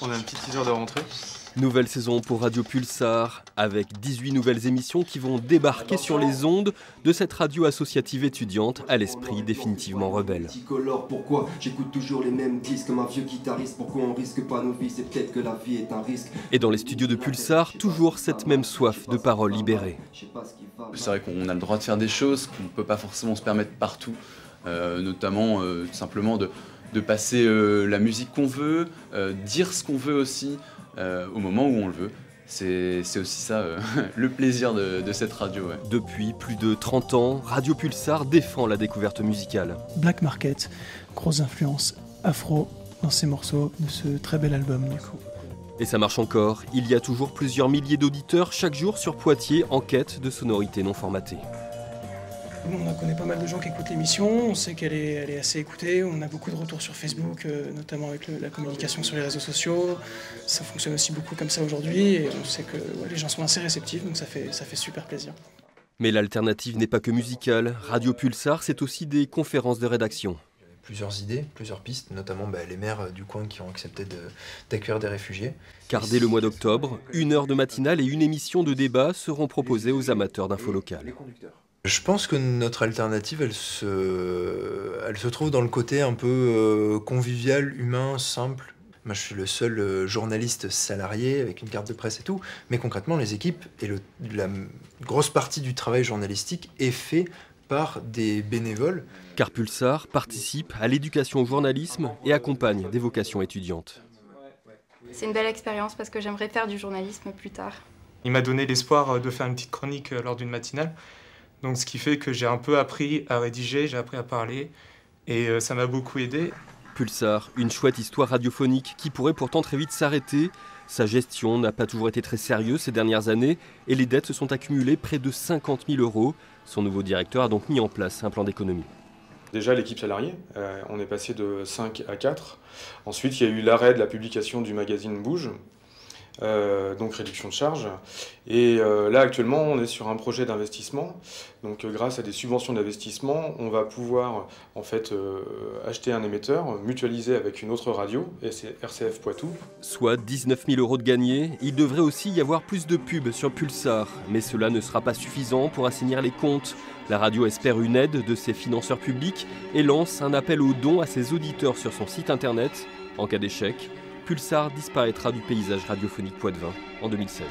On a un petit teaser de rentrée. Nouvelle saison pour Radio Pulsar, avec 18 nouvelles émissions qui vont débarquer sur les ondes de cette radio associative étudiante à l'esprit définitivement rebelle. Pourquoi j'écoute toujours les mêmes disques comme un vieux guitariste? Pourquoi on risque pas nos vies? C'est peut-être que la vie est un risque. Et dans les studios de Pulsar, toujours cette même soif de paroles libérées. C'est vrai qu'on a le droit de faire des choses qu'on ne peut pas forcément se permettre partout, notamment simplement de passer la musique qu'on veut, dire ce qu'on veut aussi. Au moment où on le veut. C'est aussi ça, le plaisir de cette radio. Ouais. Depuis plus de 30 ans, Radio Pulsar défend la découverte musicale. Black Market, grosse influence afro dans ces morceaux de ce très bel album du coup. Et ça marche encore, il y a toujours plusieurs milliers d'auditeurs chaque jour sur Poitiers en quête de sonorités non formatées. On connaît pas mal de gens qui écoutent l'émission, on sait qu'elle est assez écoutée, on a beaucoup de retours sur Facebook, notamment avec la communication sur les réseaux sociaux. Ça fonctionne aussi beaucoup comme ça aujourd'hui et on sait que les gens sont assez réceptifs, donc ça fait super plaisir. Mais l'alternative n'est pas que musicale. Radio Pulsar, c'est aussi des conférences de rédaction. Plusieurs idées, plusieurs pistes, notamment les maires du coin qui ont accepté d'accueillir des réfugiés. Car dès le mois d'octobre, 1 heure de matinale et une émission de débat seront proposées aux amateurs d'infos locales. Je pense que notre alternative, elle se trouve dans le côté un peu convivial, humain, simple. Moi, je suis le seul journaliste salarié avec une carte de presse et tout, mais concrètement, les équipes et la grosse partie du travail journalistique est fait par des bénévoles. Car Pulsar participe à l'éducation au journalisme et accompagne des vocations étudiantes. C'est une belle expérience parce que j'aimerais faire du journalisme plus tard. Il m'a donné l'espoir de faire une petite chronique lors d'une matinale. Donc ce qui fait que j'ai un peu appris à rédiger, j'ai appris à parler et ça m'a beaucoup aidé. Pulsar, une chouette histoire radiophonique qui pourrait pourtant très vite s'arrêter. Sa gestion n'a pas toujours été très sérieuse ces dernières années et les dettes se sont accumulées près de 50 000 €. Son nouveau directeur a donc mis en place un plan d'économie. Déjà l'équipe salariée, on est passé de 5 à 4. Ensuite il y a eu l'arrêt de la publication du magazine Bouge. Donc réduction de charges. Et là actuellement on est sur un projet d'investissement. Donc grâce à des subventions d'investissement, on va pouvoir en fait acheter un émetteur, mutualiser avec une autre radio, et c'est RCF Poitou. Soit 19 000 € de gagnés. Il devrait aussi y avoir plus de pubs sur Pulsar, mais cela ne sera pas suffisant pour assainir les comptes. La radio espère une aide de ses financeurs publics et lance un appel aux dons à ses auditeurs sur son site internet. En cas d'échec, Pulsar disparaîtra du paysage radiophonique poitevin en 2016.